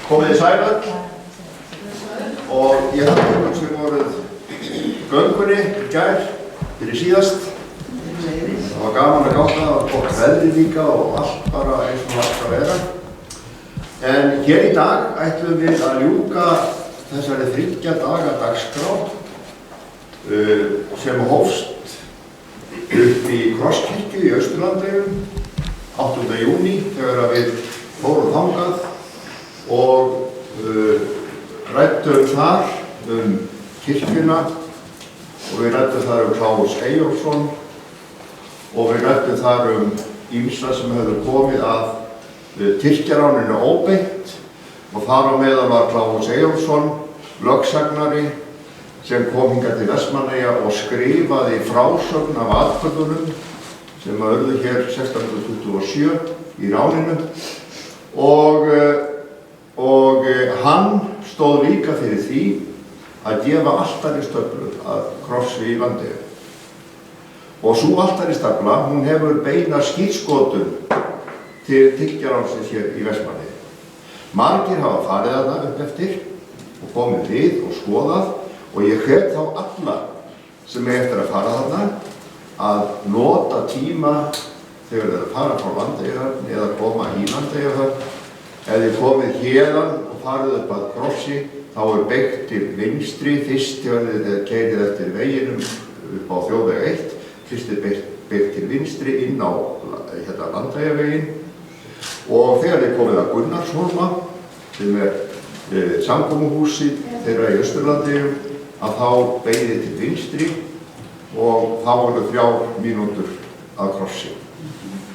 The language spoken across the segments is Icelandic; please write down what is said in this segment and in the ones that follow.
Komið þið sæl öll og ég hafði ykkur sem voruð göngunni í gær fyrir síðast. Það var gaman að gáta og gott veðri líka og allt bara eins og allt að vera. En hér í dag ætlum við að ljúka þessari 3 daga dagskrá sem hófst upp í Krosskirkju í Austurlandeyjum 8. júní þegar við fórum þangað og ræddum þar kirkjuna og við ræddum þar Kláus Eyjólfsson og við ræddum þar ýmsa sem hefur komið að Tyrkjaráninu óbeint og þar á meðal var Kláus Eyjólfsson, lögsagnari sem kom hingað til Vestmannaeyja og skrifaði frásögn af atburðunum sem urðu hér 1627 í ráninu og hann stóð líka fyrir því að gefa altaristöflu að krossi í Landeyjum. Og sú altaristafla, hún hefur beina skírskotun til Tyrkjaránsins hér í Vestmannaeyjum. Margir hafa farið þarna upp eftir og komið við og skoðað og ég hvet þá alla sem eftir að fara þarna að nota tíma þegar þeir fara frá Landeyjahöfn eða koma í Landeyjahöfn. Ef þið komið héðan og farið upp að Krossi, þá beyggt til vinstri fyrst þegar þið keyrið eftir veginum upp á þjóðveg 1. Fyrst beyggt til vinstri inn á Landeyjaveginn og þegar þið komið að Gunnarshólma sem samkomuhúsið þeirra í Austurlandeyjum að þá beygið til vinstri og þá voru 3 mínútur að Krossi.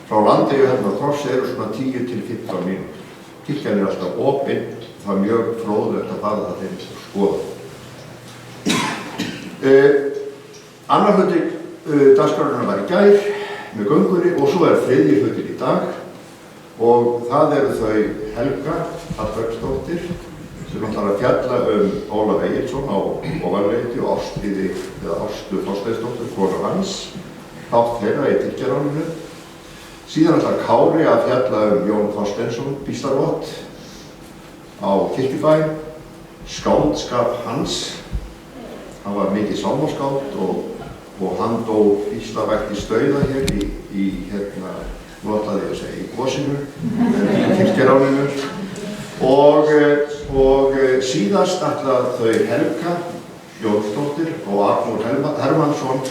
Frá Landeyjahöfn að Krossi eru svona 10 til 15 mínútur. Kirkjan alltaf opinn, það mjög fróðlegt að fara það þeim og skoða. Annar hluti dagskrárinnar var í gær með göngunni og svo 3. hlutin í dag og það eru þau Helga Hallbergsdóttir sem ætlar að fjalla Ólaf Egilsson á Ofarleiti og Ástríði eða Ástu Þorsteinsdóttur, konu hans, þátt þeirra í Tyrkjaráninu. Síðan ætlar Kári að fjalla Jón Þorsteinsson, píslarvott á Kirkjubæ, skáldskap hans. Hann var mikið sálmaskáld og hann dó píslarvægt í stauða hér í notaði ég að segja, í Gosinu, í Kirkjaráninu. Og síðast ætla þau Helga Jónsdóttir og Arnór Hermannsson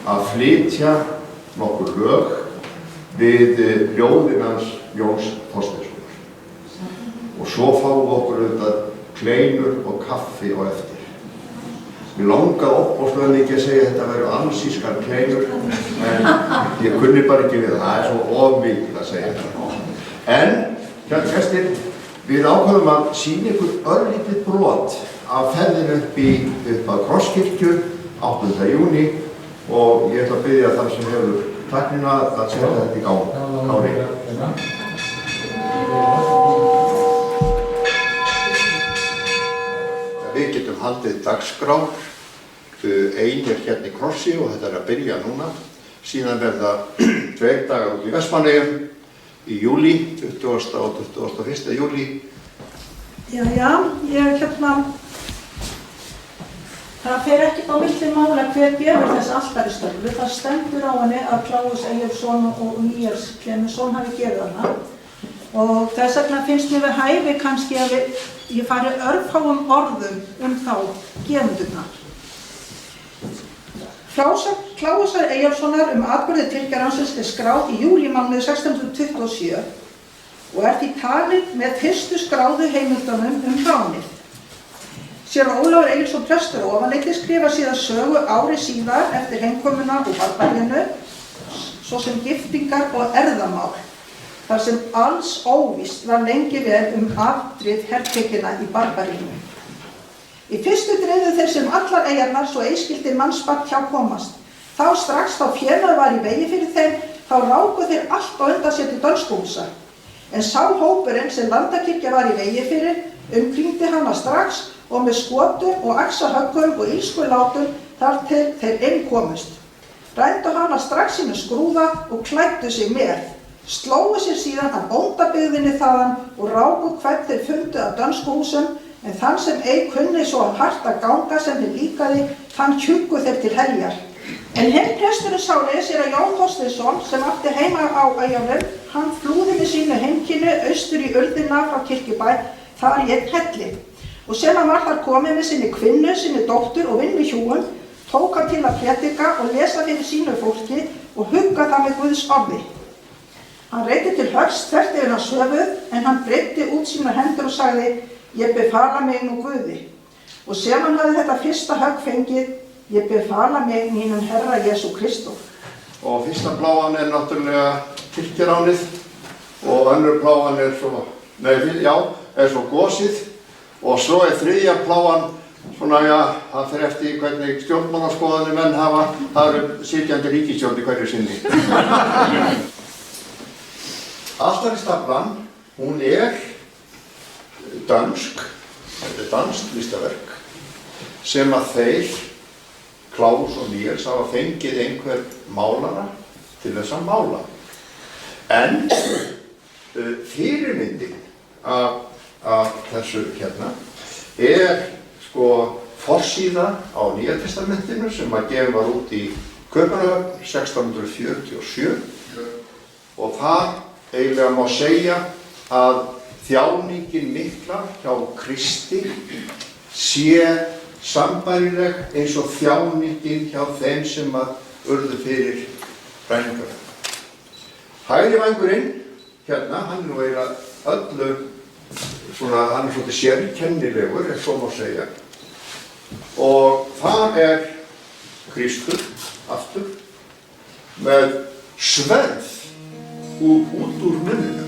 að flytja nokkur lög við ljóðin hans Jóns Þorsteinssonar. Og svo fáum okkur auðvitað kleinur og kaffi á eftir. Mér langaði opbóðslega mikið að segja að þetta væru ansískar kleinur, en ég kunni bara ekki við það. Það svo of mikið að segja þetta. En, kæru gestir, við ákveðum að sýna ykkur örlítið brot af ferðinu upp að Krosskirkju 8. júní og ég ætla að biðja þann sem hefur tæknina að setja þetta í gang. Kári. Við getum haldið dagskrár. Ein hérna í Krossi og þetta að byrja núna. Síðan verða 2 dagar út í Vestmannaeyjum í júlí, 20. og 21. júlí. Það fer ekki á milli mála hver gefur þess altaristöflu. Það stendur á henni að Kláus Eyjólfsson og Níels Klemensson hafi gefið hana. Og þess vegna finnst mér við hæfi kannski að ég fari örfáum orðum þá gefendurna. Kláusar Eyjólfssonar atburði Tyrkjaránsins skráð í júlímánuði 1627 og því talin með fyrstu skráðu heimildunum ránið. Séra Ólafur Egilsson prestur á Ofanleiti skrifar síðan sögu ári síðar eftir heimkomuna úr barbaríinu, svo sem giftingar og erfðamál, þar sem alls óvíst var lengi vel afdrif hertekina í barbarínu. Í fyrstu dreifðu þeir sem allar eyjarnar svo eiskildi mannsbarn hjá komast. Þá strax fénaður var í vegi fyrir þeim, þá ráku þeir allt á undan sér til dönskúsa. En sá hópurinn sem Landakirkja var í vegi fyrir, umkringdi hana strax og með skotum og axarhöggum og illskulátum þar til þeir inn komust. Rændu hana strax í með skrúða og klæddu sig með. slógu sér síðan að bóndabyggðinni þaðan og ráku hvern þeir fundu af dönsku húsum, en þann sem ei kunni svo hart að ganga sem þeir líkaði, þann hjuggu þeir til heljar. En hinn presturinn sá sér að Jón Þorsteinsson, sem átti heima á Eyjólfum, hann flúði með sínu heimkynni austur í Urðina frá Kirkjubæ, þar í einn helli. Og sem hann var þar komið með sinni kvinnu, sinni dóttur og vinnuhjúum, tók hann til að prédika og lesa fyrir sínu fólki og hugga það með Guðs orði. Hann reiddi til höggs þvert yfir hans höfuð, en hann breiddi út sínar hendur og sagði: Ég befala mig nú Guði. Og sem hann hafði þetta fyrsta högg fengið: Ég befala mig mínum Herra Jesú Kristó. Og fyrsta plágan náttúrulega kirkjuránið og önnur plágan svo, svo gósið, og svo þriðja plágan svona, það fer eftir hvernig stjórnmálaskoðanir menn hafa, það eru sitjandi ríkisstjórn í hverju sinni. Altaristaflan, hún dönsk, þetta danskt listaverk, sem að þeir, Klaus og Niels, hafa fengið einhver málara til þess að mála. En fyrirmyndin af þessu hérna sko forsíða á Nýja testamentinu sem að gefin var út í Kaupmannahöfn 1647, og þar eiginlega má segja að þjáningin mikla hjá Kristi sé sambærileg eins og þjáningin hjá þeim sem að urðu fyrir ræningar. Hægri vængurinn hérna, hann nú eiginlega öllu svona, hann svolítið sérkennilegur, ef svo má segja. Og þar Kristur aftur með sverð út úr munninu.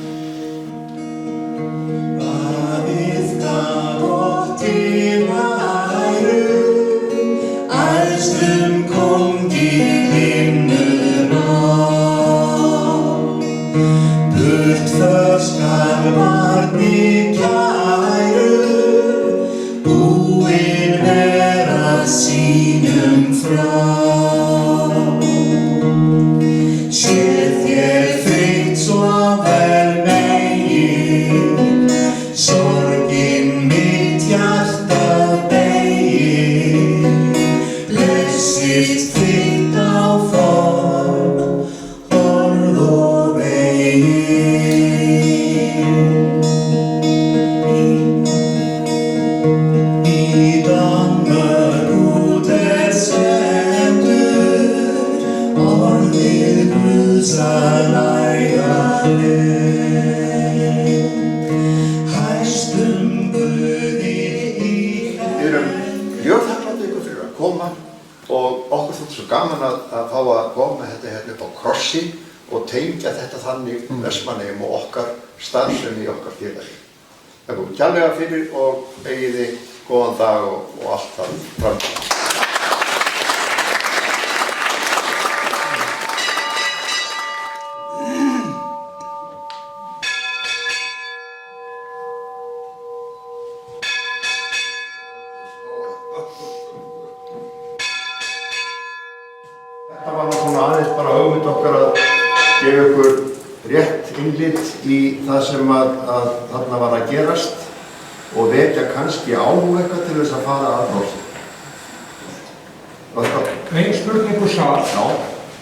Og tengja þetta þannig Vestmannaeyjum og okkar starfsemi í okkar félagi. Það komið kærlega fyrir og eigiði góðan dag og allt það framtíð. Þetta var nú svona aðeins bara hugmynd okkar að gefa ykkur rétt innlit í það sem að þarna var að gerast og vekja kannski áhuga eitthvað til þess að fara að hrósa. Ein spurning úr sal.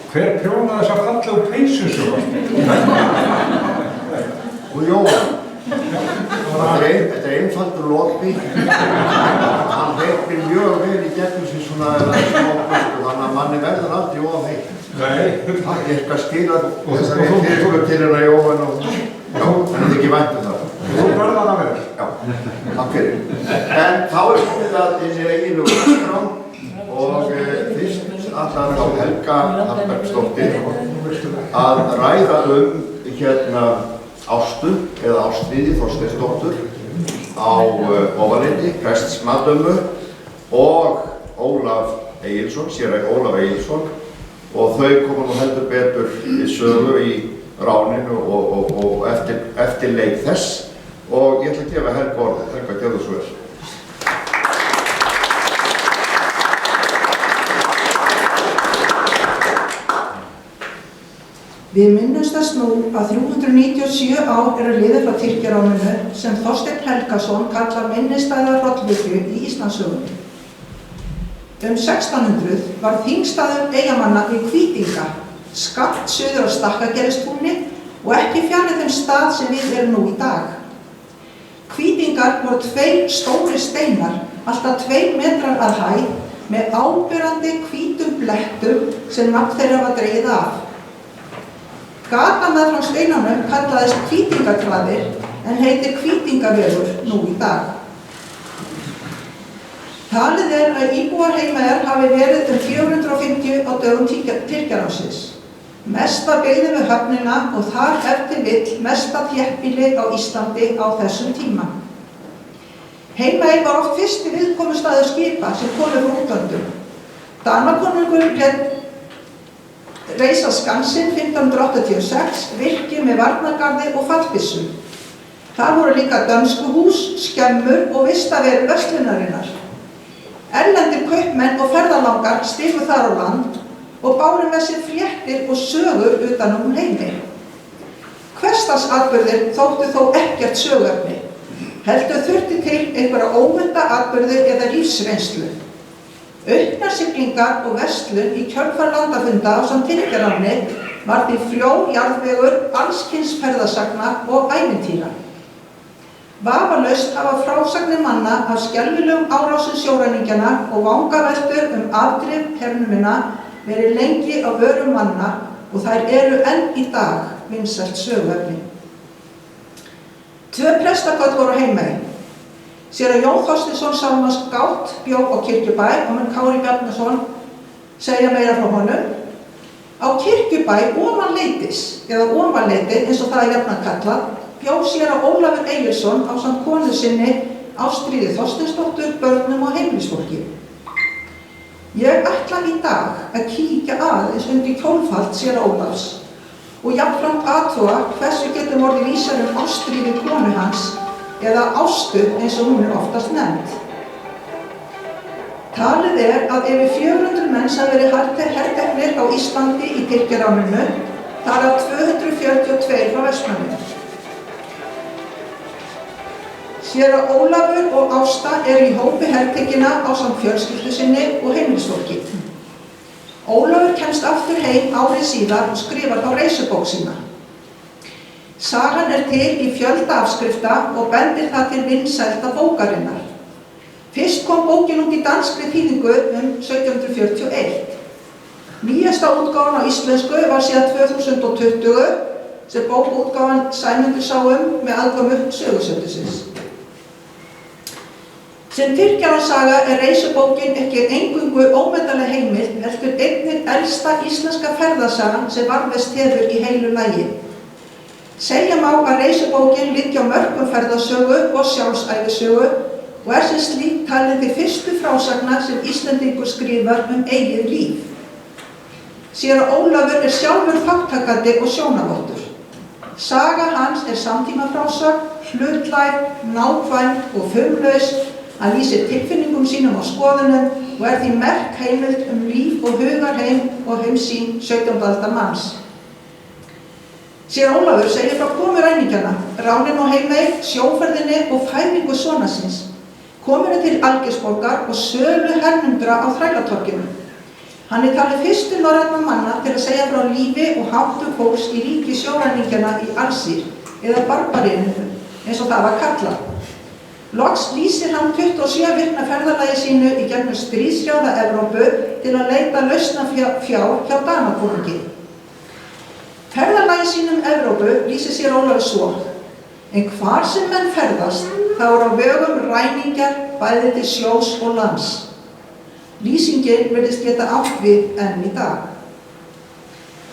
Hver prjónaði þess að falla úr peysusögum? Og Jóhann. Þetta einfaldur lopi. Hann hreyfir mjög vel í gegnum sér svona smábusku, þannig að manni verður aldrei of heitt. Nei. Ég skal skila þessari fyrirspurn til hérna Jóhann og en þið ekki vænt það. Þú verður það að vera. Já, takk fyrir. En þá komið það þessi eiginlegu dagskrá og fyrst allar á Helga Hallbergsdóttir að ræða hérna Ástu eða Ástríði Þorsteinsdóttur á Ofanlindi, prestsmadömmu, og Ólaf Egilsson, séra Ólaf Egilsson, og þau koma nú heldur betur í sögu í ráninu og eftir leik þess, og ég ætla að gefa Helga orðið. Helga, gjörðu svo vel. Við minnumst þess nú að 397 ár eru liðin frá Tyrkjaráninu sem Þorsteinn Helgason kallar minnisstæða hrollvekju í Íslandssögunni. 1600 var þingstaður Eyjamanna við Hvítinga, skammt suður á Stakkagerðistúni og ekki fjarri þeim stað sem við erum nú í dag. Hvítingar voru 2 stórir steinar, alltaf 2 metrar að hæð, með áberandi hvítum blettum sem nafn þeirra var dregið af. Gatan meðfram steinunum kallaðist Hvítingatraðir en heitir Hvítingavegur nú í dag. Talið að íbúar Heimaeyjar hafi verið 450 á dögum Tyrkjaránsins. Mest var byggðin við höfnina og þar eftir vill mesta þéttbýli á Íslandi á þessum tíma. Heimaey var oft fyrsti viðkomustaður skipa sem komu frá útlöndum. Danakonungur lét reisa skansinn 1586, virki með varnargarði og fallbyssum. Þar voru líka dönskuhús, skemmur og vistaveru verslunarinnar. Erlendir kaupmenn og ferðalangar stigu þar á land og báru með sér fréttir og sögur utan Heimaey. Hversdagsatburðir þóttu þó ekkert söguefni. Heldur þurfti til einhverja óvænta atburði eða lífsreynslu. Auknar siglingar og verslun í kjölfar landafunda ásamt Tyrkjaránni var því frjór jarðvegur alls kyns ferðasagna og ævintýra. Vafalaust hafa frásagnir manna af skelfilegum árásum sjóræningjanna og vangaveltur afdrif hernuminna verið lengi á vörum manna og þær eru enn í dag vinsælt söguefni. 2 prestaköll voru á Heimaey. Séra Jón Þorsteinsson sálmaskáld bjó á Kirkjubæ og mun Kári Bjarnason segja meira frá honum. Á Kirkjubæ ofanleitis, eða ofanleiti eins og það er jafnan kallað, bjó séra Ólafur Egilsson ásamt konu sinni Ástríði Þorsteinsdóttur, börnum og heimilisfólki. Ég ætla í dag að kíkja aðeins undir kjólfald séra Ólafs og jafnframt athuga hversu getur orðið vísar Ástríði konu hans eða Ástu eins og hún oftast nefnd. Talið að yfir 400 menn sem verið herteknir á Íslandi í Tyrkjaráninu, þar af 242 frá Vestmannaeyjum. Séra Ólafur og Ásta eru í hópi hertekinna ásamt fjölskyldu sinni og heimilisfólki. Ólafur kemst aftur heim árið síðar og skrifar þá reisubók sína. Sagan er til í fjölda afskrifta og bendir það til vinsælda bókarinnar. Fyrst kom bókin út í danskri þýðingu 1741. Nýjasta útgáfan á íslensku var síðan 2020 sem bókaútgáfan Sæmundur sá með aðkomu sögusöndusins. Sem Tyrkjaránsaga er reisubókin ekki eingöngu ómetanleg heimild, heldur einnig elsta íslenska ferðasagan sem varðveist hefur í heilu lagi. Segja má að reisubókin liggi á mörkum ferðasögu og sjálfsævisögu og er sem slíkt talin til fyrstu frásagna sem Íslendingur skrifar eigið líf. Séra Ólafur er sjálfur þátttakandi og sjónavottur. Saga hans er samtímafrásögn, hlutlæg, nákvæm og fumlaus. Hann lýsir tilfinningum sínum á skoðunum og er því merk heimild líf og hugarheim og heimsýn 17. aldar manns. Séra Ólafur segir frá komu ræningjanna, ráninu á Heimaey, sjóferðinni og fæðingu sonar síns, kominu til Algeirsborgar og sölu hernumdra á Þrælatorginu. Hann er talið fyrstu norrænna manna til að segja frá lífi og háttum fólks í ríki sjóræningjanna í Alsír eða Barbarínu, eins og það var kallað. Loks lýsir hann 27 vikna ferðalagi sínu í gegnum stríðshrjáða Evrópu til að leita lausnafjár hjá Danakonungi. Ferðalagi sínum Evrópu lýsir sér Ólafur svo: en hvar sem menn ferðast, þá er á vegum ræningjar bæði til sjós og lands. Lýsingin virðist geta átt við enn í dag.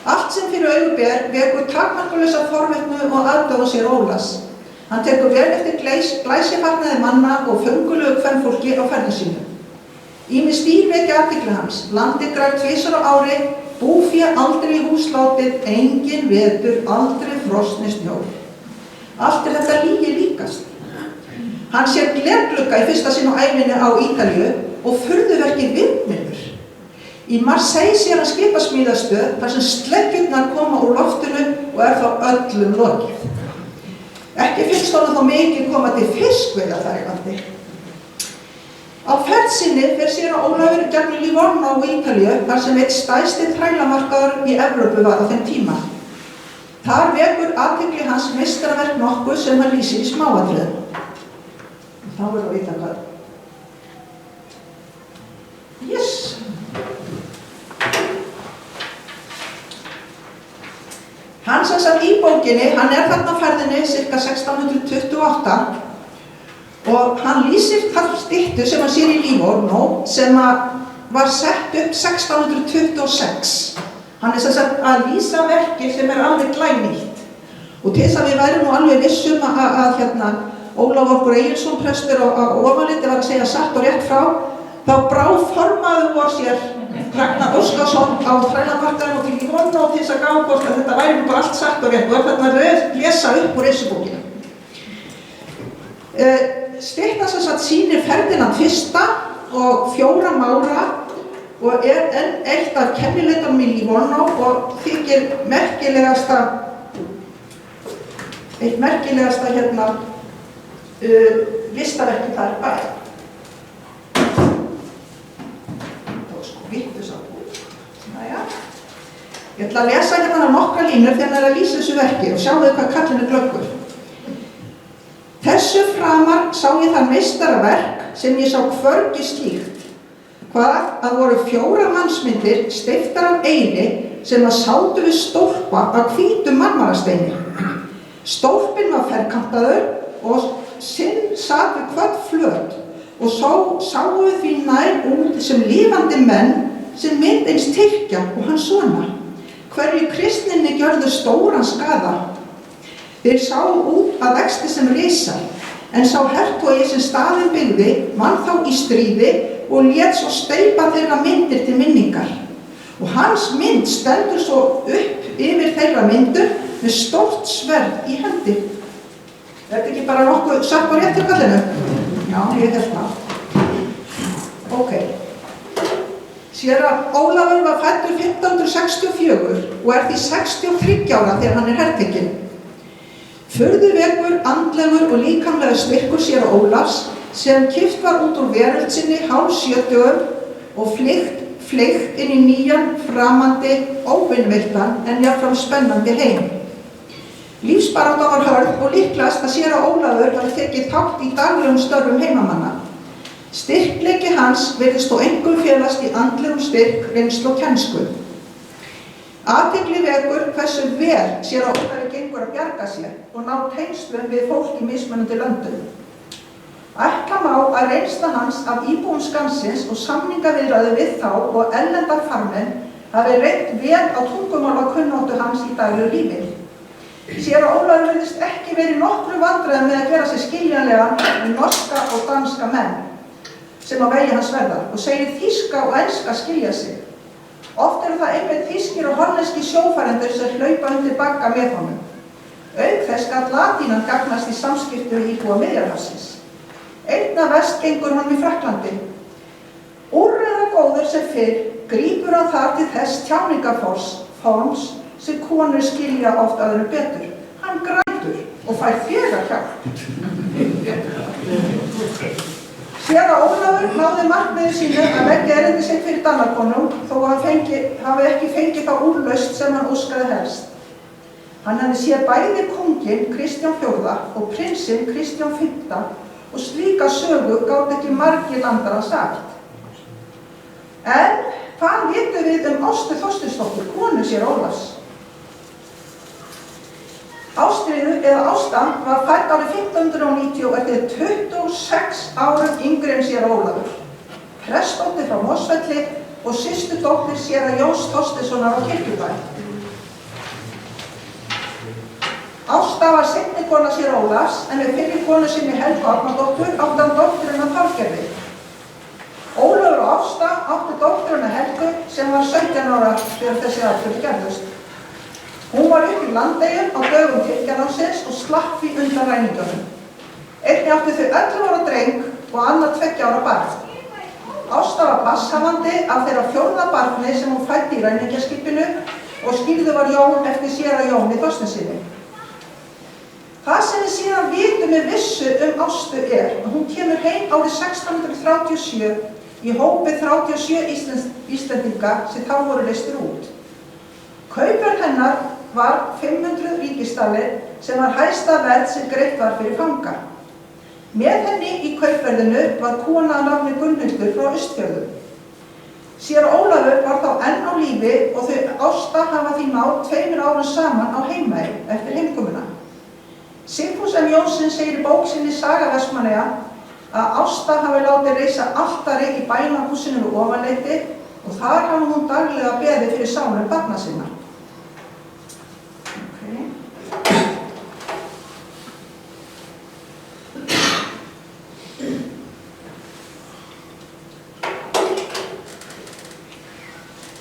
Allt sem fyrir augu ber vekur takmarkalausa forvitni og aðdáun séra Ólafs. Hann tekur vel eftir glæsifatnaði manna og föngulegu kvenfólki á ferðum sínum. Ýmis dýr vekja athygli hans, landið grænt 2 sinnum á ári, búfé aldrei húslátið, engin vetur, aldrei frosni snjór. Allt er þetta lygi líkast. Hann sér glerglugga í fyrsta sinn á ævinni á Ítalíu og furðuverkið vindmyllur. Í Marseille sér hann skipasmíðastöð þar sem sleggjurnar koma úr loftinu og þá öllum lokið. Ekki finnst honum þó mikið koma til fiskveiða þar í landi. Á ferð sinni fer séra Ólafur gegnum Livorno á Ítalíu þar sem einn stærsti þrælamarkaður í Evrópu var á þeim tíma. Þar vekur athygli hans meistaraverk nokkuð sem hann lýsir í smáatriðum. Þá verður að vita hvað. Yes! Hann sem sagt í bókinni, hann þarna á ferðinni ca. 1628 og hann lýsir þar styttu sem hann sér í Livorno sem var sett upp 1626. Hann sem sagt að lýsa verki sem alveg glænýtt. Og til þess að við værum nú alveg vissum að Ólafur Egilsson prestur á Ofanliti var að segja satt og rétt frá, þá bráformaðu vor sér Ragnar Óskarsson á þrælamarkaðinum og til Livorno til þess að gangast að þetta væri bara allt satt og rétt og þarna lesa upp úr reisubókina. Styttan sem sagt sýnir Ferdinand I og 4 mára og enn eitt af kennileitunum í Livorno og þykir eitt merkilegasta listaverki þar bæ. Það var sko vitlaus á búið. Næja. Ég ætla að lesa nokkra línur þegar hann að lýsa þessu verki og sjáu hvað kallinn glöggur. Þessu framar sá ég það meistaraverk sem ég sá hvergi slíkt. Hvað voru 4 mannsmyndir steyptar af eiri sem sátu við stólpa af hvítum marmarasteini. Stólpinn var ferkantaður og sinn sat við hvern flöt og sáu við því nær út sem lifandi menn sem mynd eins Tyrkja og hans sonar. Hverju kristninni gjörðu stóran skaða. Þeir sáu út að vexti sem risar, en sá hertogi sem staðinn byggði vann þá í stríði og lét svo steypa þeirra myndir til minningar. Og hans mynd stendur svo upp yfir þeirra myndur með stórt sverð í hendi. Þetta ekki bara nokkuð satt og rétt til kallinu? Já, ég held það. Ok. Séra Ólafur var fæddur 1564 og því 63 ára þegar hann hertekinn. Furðuvekur, andlegur og líkamlega styrkur séra Ólafs sem kippt var út úr veröld sinni hálfsjötugum og fleygt inn í nýjan, framandi, óvinveittan en jafnframt spennandi heim. Lífsbaráttan var hörð og líklegast að séra Ólafur hafi tekið þátt í daglegum störfum heimamanna. Styrkleiki hans virðist þó einkum felast í andlegum styrk, reynslu og kennsku. Athygli vekur hversu vel séra Ólafur gengur að bjarga sér og ná tengslum við fólk í mismunandi löndum. Ætla má að reynsla hans af íbúum Skansins og samningaviðræður við þá og erlenda farmenn hafi reynt vel á tungumálakunnáttu hans í daglegu lífi. Séra Ólafur virðist ekki verið nokkru vandræðum með að gera sig skiljanlegan með norska og danska menn sem á vegi hans verða og segir þýska og enska skilja sig. Oft það einmitt þýskir og hollenskir sjófarendur sem hlaupa undir bagga með honum. Auk þess gat latínan gagnast í samskiptum við íbúa Miðjarðarhafsins. Einna verst gengur honum í Frakklandi. Úrræðagóður sem fyrr grípur hann þar til þess tjáningaforms sem konur skilja oft öðrum betur. Hann grætur og fær þegar hjálp. Séra Ólafur náði markmiði sínu að leggja erindi sitt fyrir Danakonung þó að hann hafi ekki fengið þá úrlausn sem hann óskaði helst. Hann hefði séð bæði kónginn Kristján IV og prinsinn Kristján V og slíka sögu gátu ekki margir landara sagt. En hvað vitum við Ástu Þorsteinsdóttur, konu séra Ólafs? Ástríður eða Ásta var fædd árið 1590 og 26 árum yngri en séra Ólafur. Prestsdóttir frá Mosfelli og systurdóttir séra Jóns Þorsteinssonar á Kirkjubæ. Ásta var seinni kona séra Ólafs en við fyrri konu sinni Helgu Árnadóttur átti hann dótturina Þorgerði. Ólafur og Ásta átti dótturina Helgu sem var 17 ára þegar þessi atburðir gerðust. Hún var upp í Landeyjum á dögum Tyrkjanámsins og slapp því undan ræningjunum. Einnig áttu þau 11 ára dreng og annað 2 ára barn. Ásta var passhafandi af þeirra 4. barni sem hún fæddi í ræningjaskipinu og skírður var Jón eftir séra Jóni Þorsteinssyni. Það sem við síðan vitum með vissu Ástu að hún kemur heim árið 1637 í hópi 37 Íslendinga sem þá voru leystir út. Kaupverð hennar var 500 ríkisdalir sem var hæsta verð sem greitt var fyrir fanga. Með henni í kaupverðinu var kona að nafni Gunnhildur frá Austfjörðum. Séra Ólafur var þá enn á lífi og þau Ásta hafa því náð 2 árum saman á Heimaey eftir heimkomuna. Sigfús M. Jónsson segir í bók sinni Saga Vestmannaeyja að Ásta hafi látið reisa altari í bænahúsinu við Ofanleiti og þar hafi hún daglega beðið fyrir sálum barna sinna.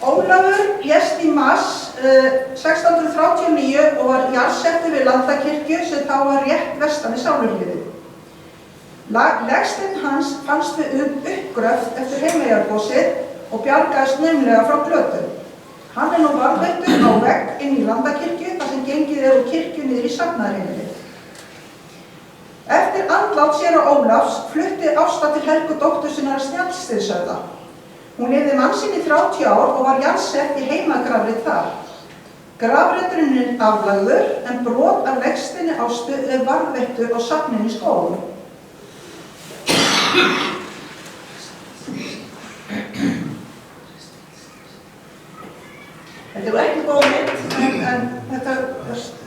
Ólafur lést í mars 1639 og var jarðsettur við Landakirkju sem þá var rétt vestan við Sáluhlíðið. Legsteinn hans fannst við uppgröft eftir Heimaeyjargosið og bjargaðist naumlega frá glötun. Hann nú varðveittur á vegg inn í Landakirkju þar sem gengið úr kirkju niður í safnaðarheimilið. Eftir andlát séra Ólafs flutti Ásta til Helgu dóttur sinnar Snjallsteinshöfða. Hún lifði mann sinn í 30 ár og var jarðsett í heimagrafrið þar. Grafreiturinn aflagður en brot af legsteinni Ástu varðveittur á safninu í Skógum. Þetta ekki góð mynd, en þetta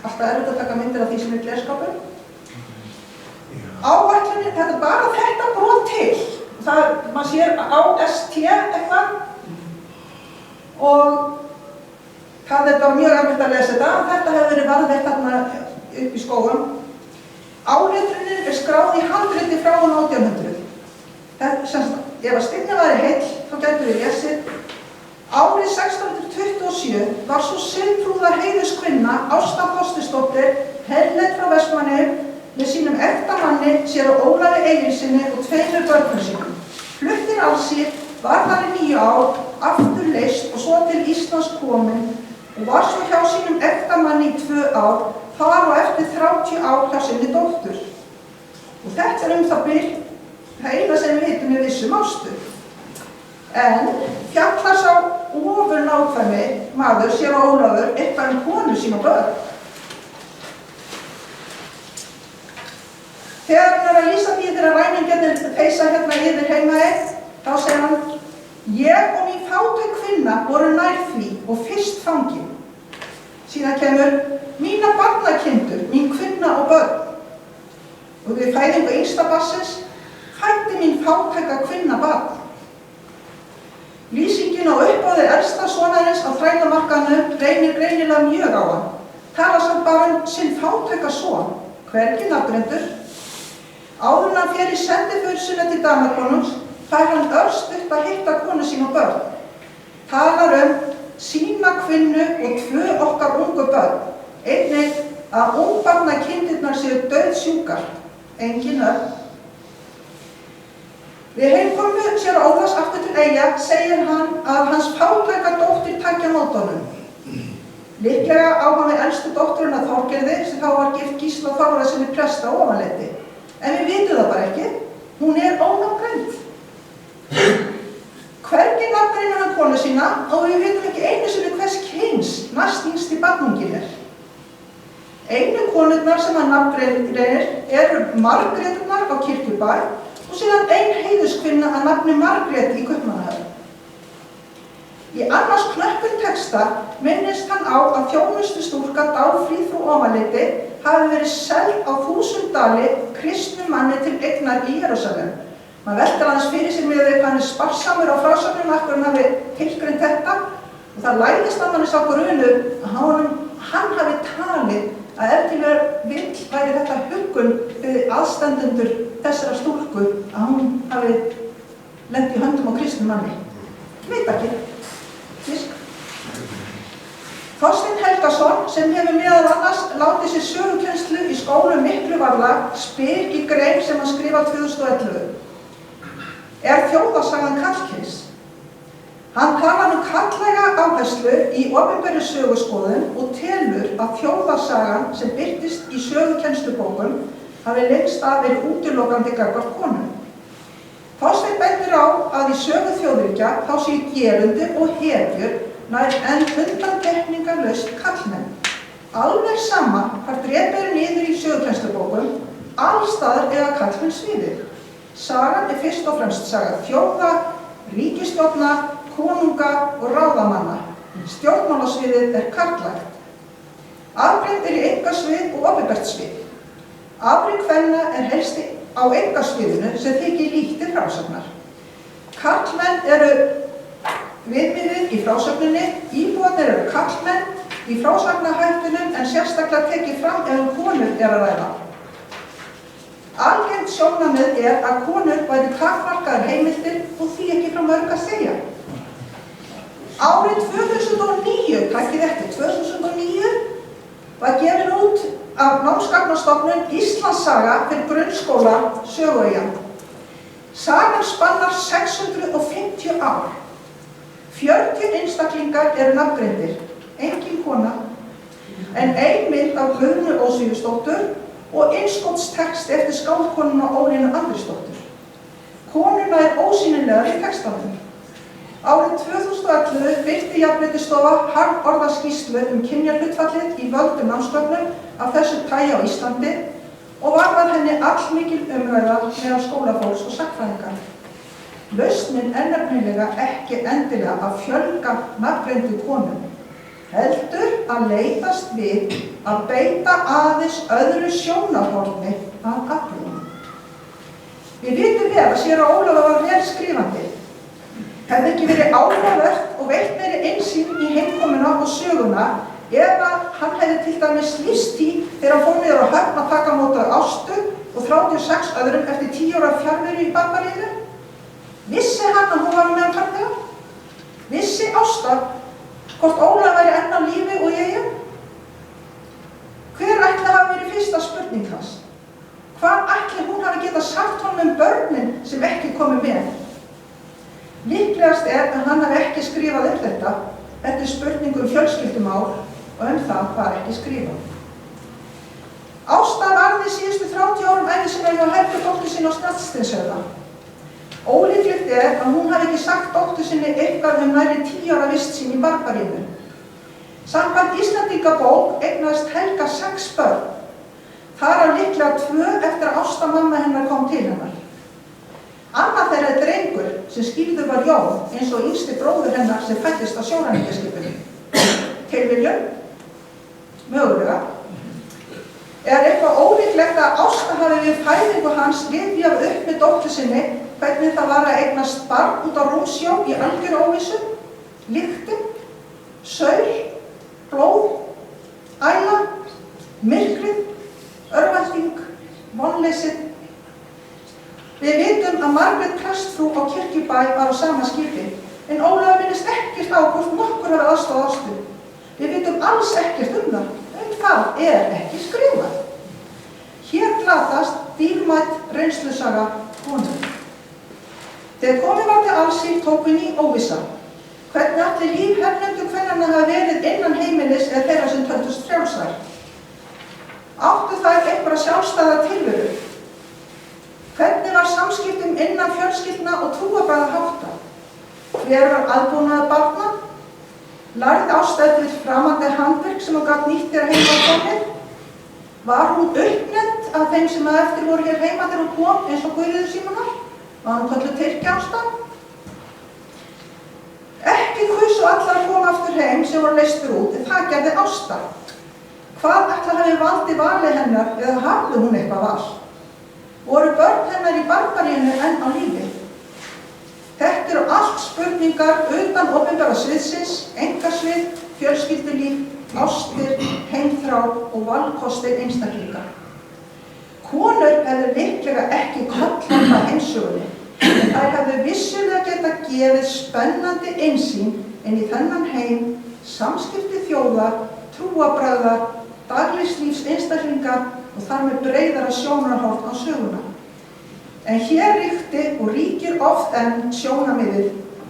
alltaf erfitt að taka myndir af því sem glerskapur. Áætlunin, þetta bara þetta brot til. Maður sér AST eitthvað og það er bara mjög erfitt að lesa þetta hefur verið varðveitt þarna upp í Skógum. Áletrunin skráð í handriti frá 1800. Ef að stigna væri heill, þá gætum við lesið. Árið 1627 var svo siðprúða heiðuskvinna Ásta Þorsteinsdóttir herleidd frá Vestmannaeyjum með sínum ektamanni séra Ólafi Egilssyni og 2 börnum sínum. Fluttir á sér var þar í 9 ár, aftur leyst og svo til Íslands komin og var svo hjá sínum ektamanni í 2 ár, þar og eftir 30 ár hjá sinni dóttur. Og þetta það bil það eina sem við vitum með vissum Ástu. En fjallar sá ofur nákvæmi maður séra Ólafur eitthvað konu sín og börn. Þegar hann að lýsa því þegar ræningjarnir peysa hérna yfir Heimaey, þá segir hann: Ég og mín fátæk kvinna voru nær því og fyrst fangin. Síðan kemur mína barnakindur, mín kvinna og börn. Og við fæðingu yngsta barnsins fæddi mín fátæka kvinna barn. Lýsingin á uppboði elsta sonarins á þrælamarkaðnum reynir greinilega mjög á hann. Talar samt bara sinn fátæka son, hvergi nafngreindur. Áður en hann fer í sendiför sinna til Danakonungs fær hann örstutt að hitta konu sín og börn. Talar sína kvinnu og 2 okkar ungu börn. Einnig að ungbarnakindirnar séu dauðsjúkar. Engin öll. Við heimkomu séra Ólafs aftur til Eyja segir hann að hans fátæka dóttir taki á móti honum. Líklega á hann við elstu dótturina Þorgerði sem þá var gift Gísla Þorvarðarsyni presta á Ofanleiti. En við vitum það bara ekki. Hún er ónafngreind. Hvergi nafngreinir hann konu sína og við vitum ekki einu sinni hvers kyns næstyngsti barnunginn er. Einu konurnar sem hann nafngreinir Margréturnar á Kirkjubæ og síðan ein heiðuskvinna að nafni Margrét í Kaupmannahöfn. Í annars knöppum texta minnist hann á að þjónustustúlka Dáfríð frá Ofanleiti hafi verið seld á 1000 dali kristnum manni til eignar í Jerúsalem. Maður veltir aðeins fyrir sér með hvað hann sparsamur á frásögnum af hverju hann hafi tilgreint þetta og það læðist að manni sá grunu að hann hafi talið að ef til vill væri þetta huggun við aðstandendur þessara stúlku að hún hafi lent í höndum á kristnum manni. Veit ekki. Þorsteinn Helgason, sem hefur meðal annars látið sér sögukennslu í skólum Mikluvarða, spyr í grein sem hann skrifar 2011. þjóðarsagan karlkyns. Hann talar karllæga áherslu í opinberri söguskoðun og telur að þjóðarsagan sem birtist í sögukennslubókum hafi lengst af verið útilokandi gagnvart konum. Þorsteinn bendir á að í sögu þjóðríkja þá séu gerundir og hetjur nær enn undantekningarlaust karlmenn. Alveg sama hvar drepið er niður í sögukennslubókum, alls staðar eiga karlmenn sviðið. Sagan er fyrst og fremst saga þjóða, ríkisstjórna, konunga og ráðamanna. Stjórnmálasviðið er karllægt. Afgreind er í einkasvið og opinbert svið. Afrit kvenna er helst á einkasviðinu sem þykir líkt til frásagnar. Karlmenn eru viðmiðið í frásögninni, íbúarnir eru karlmenn í frásagnarhættinum en sérstaklega tekið fram ef konur er að ræða. Algengt sjónarmið er að konur væru takmarkaðar heimildir og því ekki frá mörg að segja. Árið 2009, takkið eftir, 2009 var gefin út af Námsgagnastofnun Íslandssaga fyrir grunnskóla Sögueyjan. Sagan spannar 650 ár. 40 einstaklingar eru nafngreindir, engin kona, en ein mynd af Guðrúnu Ósvífursdóttur og innskotstext eftir skáldkonuna Ólínu Andrésdóttur. Konuna er ósýnilegar í textanum. Árið 2011 birti Jafnréttisstofa harðorða skýrslu kynjahlutfallið í völdum námsgögnum af þessu tagi á Íslandi og var henni allmikil umræða meðal skólafólks og sagnfræðinga. Lausnin er nefnilega ekki endilega að fjölga nafngreindu konum, heldur að leitast við að beita aðeins öðru sjónarhorni af aflinu. Við vitum vel að séra Ólafur var vel skrifandi. Hefði ekki verið áhugavert og veitt meiri innsýn í heimkomuna og söguna ef hann hefði til dæmis lífstíð þegar hann fór niður á Höfn að taka á móti Ástu og 36 öðrum eftir 10 ára fjarveru í barbaríinu? Vissi hann að hún var meðal farþega? Vissi Ásta hvort Ólafur væri enn á lífi og í Eyjum? Hver ætli hafi verið fyrsta spurning hans? Hvað ætli hún hafi getað sagt honum börnin sem ekki komu með? Líklegast er að hann hafi ekki skrifað þetta er spurningu fjölskyldumál og það var ekki skrifað. Ásta varði síðustu 30 árum ævi sinnar hjá Helgu dóttur sinni á Snjallsteinshöfða. Ólíklegt er að hún hafi ekki sagt dóttur sinni eitthvað nærri 10 ára vist sín í barbarínu. Samkvæmt Íslendingabók eignaðist Helga 6 börn. Þar af líklega 2 eftir að Ásta mamma hennar kom til hennar. Annað þeirra er drengur sem skýrður var Jón eins og yngsti bróður hennar sem fæddist á sjóræningjaskipinu. Tilviljun? Mögulega. Er eitthvað ólíklegt að Ásta hafi við fæðingu hans rifjað upp með dóttur sinni hvernig það var að eignast barn út á rúmsjó í algjör óvissu? Lyktin, saur, blóð, æla, myrkrið, örvænting, vonleysið. Við vitum að Margrét prestfrú á Kirkjubæ var á sama skipi, en Ólafur minnist ekkert á hvort nokkur hafi aðstoðað Ástu. Við vitum alls ekkert það, en það er ekki skrifað. Hér glatast dýrmæt reynslusaga konur. Þegar komið var til Alsír tók inn í óvissa. Hvernig ætli líf hernefndu kvennanna hafi verið innan heimilis eða þeirra sem töldust frjálsar? Áttu þær einhverja sjálfstæða tilveru? Hvernig var samskiptum innan fjölskyldna og trúarbragða háttað? Hver var aðbúnaður barna? Lærði Ásta við framandi handverk sem hún gat nýtt þegar heima var komið? Var hún uppnefnd af þeim sem að eftir voru hér heima þegar hún kom eins og Guðríður Símonar? Var hún kölluð Tyrkja Ásta? Ekki kusu allar að koma aftur heim sem voru leystur út, en það gerði Ásta. Hvað ætla hafi valdið vali hennar eða hafði hún eitthvað val? Voru börn hennar í barbarínu enn á lífi? Þetta eru allt spurningar utan opinbera sviðsins, einkasvið, fjölskyldulíf, ástir, heimþrá og valkostir einstaklinga. Konur hefðu líklega ekki kollað af heimsögunni, en þær hefðu vissulega geta gefið spennandi einsýn inn í þennan heim, samskipti þjóða, trúarbragða, dagslífs einstaklinga og þar með breiðara sjónarhorn á söguna. En hér ríkti og ríkir oft enn sjónarmiðið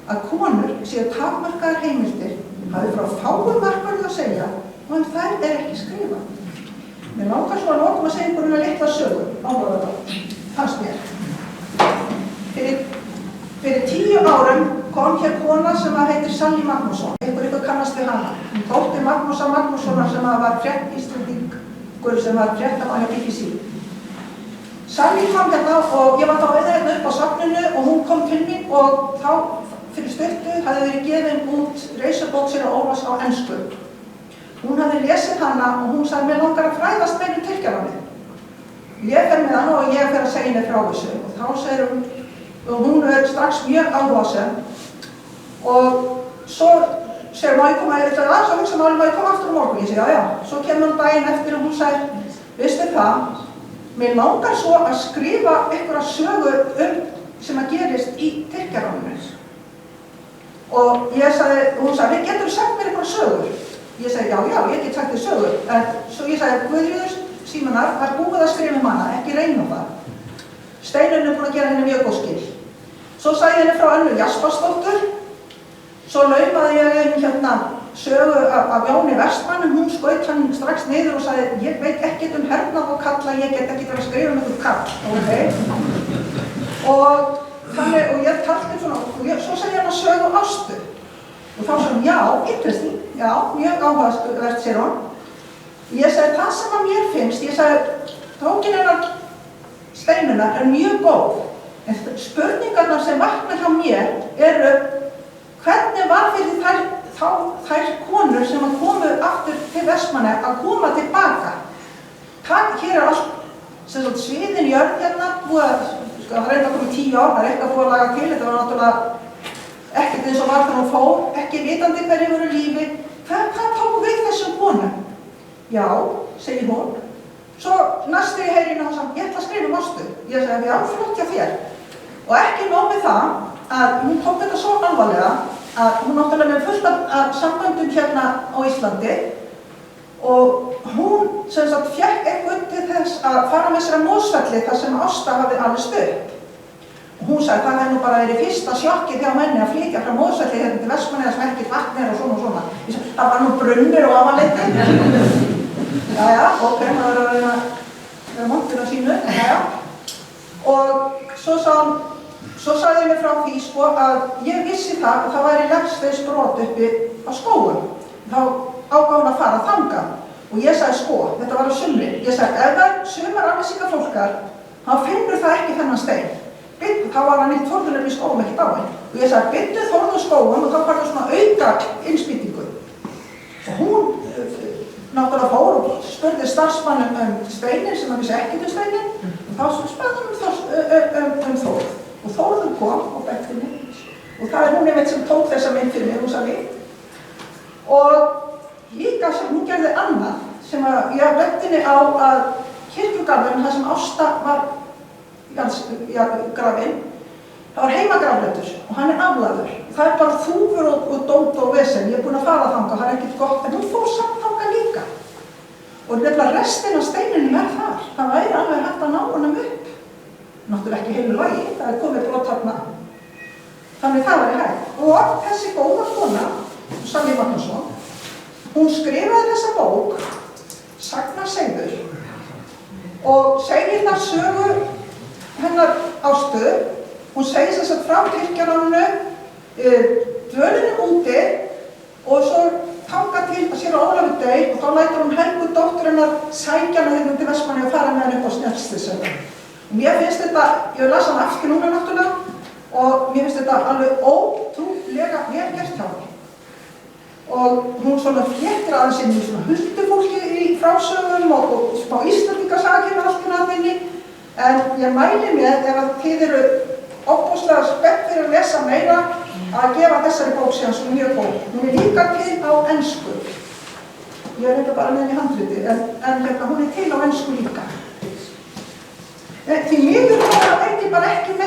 að konur séu takmarkaðar heimildir hafi frá fáum markverðu að segja og en þær ekki skrifað. Mér langar svo að lokum að segja einhverjum litla sögu, áhugaverða, fannst mér. Fyrir 10 árum kom hér kona sem heitir Sally Magnússon. Ykkur kannast við hana. Hún dóttir Magnúsar Magnússonar sem var Íslendingur sem var fréttamaður hjá BBC. Sally kom hérna og ég var þá hérna upp á safninu og hún kom til mín og þá fyrir stuttu hafði verið gefin út reisubók sér á Ólafs á ensku. Hún hafði lesið hana og hún sagði mér langar að fræðast meira Tyrkjaránið. Ég fer með hana og ég fer að segja henni frá þessu og þá segir hún og hún strax mjög áhugasöm og svo segir má ég koma eftir það, svo hugsa máli má ég koma aftur á morgun. Ég segi já, svo kemur hún daginn eftir og hún segir, veistu það, mér langar svo að skrifa einhverja sögu sem að gerist í Tyrkjaráninu. Og hún sagði, við getur sagt mér einhverja sögur. Ég segi, já, ég get sagt þér sögur. En svo ég segi, Guðríður Símonar, það búið að skrifa hana, ekki reyna það. Steinunn búin að gera henni mjög góð skil. Svo sagði henni frá Önnu Jasparsdóttur. Svo laumaði ég hérna sögu af Jóni Vestmann, hún skaut hann strax niður og sagði, ég veit ekkert hernað og kalla, ég get ekki að skrifa einhvern kall. Okay. Og ég taldi svona, svo sagði hann að sögu Ástu. Og þá sagði hann, já, interesting, já, mjög áhugavert, segir hún. Ég sagði, það sem að mér finnst, ég sagði, tókin hennar Steinunnar mjög góð. En spurningarnar sem vakna hjá mér eru, hvernig var fyrir þær konur sem að komu aftur til Vestmanna að koma tilbaka? Hér allt, sviðin jörð hérna, það reynda komið 10 ár, það eitthvað búið að laga til, þetta var náttúrulega ekkert eins og var þannig fór, ekki vitandi hverju voru lífi. Hvað tók við þessum konum? Já, segir hún. Svo næstu ég heyri hérna og sagði, ég ætla að skrifa Ástu. Ég segi, já, flott hjá þér. Og ekki nóg með það að hún tók þetta svo alvarlega að hún náttúrulega með fullt af samböndum hérna á Íslandi og hún sem sagt fékk eitthvað til þess að fara með sér að Mosfelli þar sem Ásta hafði alist upp. Og hún sagði, það hefði nú bara verið fyrsta sjokkið hjá henni að flytja frá Mosfelli hérna til Vestmannaeyja sem ekkert vatn og svona og svona. Ég sagði, það var nú brunnur og ávanleiti. Jæja, ok, maður verður að vera montur á sínu, jæja. Og svo sagði ég mér frá því sko að ég vissi það að það væri legsteisbrot uppi á skógum. Þá ákvað hún að fara þangað. Og ég sagði sko, þetta var á sumri, ég sagði ef það sumar Árnessýka fólkar, þá finnur það ekki þennan stein. Þá var hann eitt Þórður í skógum ekkert á henni. Og ég sagði byttu Þórður skógum og þá var það svona auka innspýtingu. Og hún náttúrulega fór og spurði starfsmann steinin sem hann vissi ekkert steinin og þá spurði hann Þórð. Og Þórður kom og benti henni og það hún einmitt sem tók þessa mynd fyrir mig, hún sagði. Og líka sem hún gerði annað sem að ég benti henni á að kirkjugarðurinn þar sem Ásta var grafinn, það var heimagrafleitur og hann aflagður. Það bara þúfur og dót og vesen, ég er búin að fara þangað, það ekkert gott, en hún fór samt þangað líka. Og nefnilega restin af steininum þar, það væri alveg hægt að ná honum upp. Náttúrulega ekki heilu lagi, það komið brot þarna. Þannig það væri hægt. Og þessi góða kona, Sally Magnússon, hún skrifaði þessa bók, Sagnarseiður, og segir þar sögu hennar Ástu. Hún segir þess að frá Tyrkjaráninu, dvölinu úti og svo þangað til að sér á Ólafur deyr og þá lætur hún Helgu dóttur hennar sækja hana hérna til Vestmannaeyja og fara með henni upp á Snjallsnesið. Mér finnst þetta, ég las hann aftur núna náttúrulega og mér finnst þetta alveg ótrúlega vel gert hjá henni. Og hún svona fléttir aðeins inn í svona huldufólki í frásögum og smá Íslendingasagir og allt í náðinni. En ég mæli með ef að þið eru ofboðslega spennt fyrir að lesa meira að gefa þessari bók síðan svo mjög góð. Hún líka til á ensku. Ég þetta bara með henni í handriti, en hún til á ensku líka. Því miður það veit ég bara ekki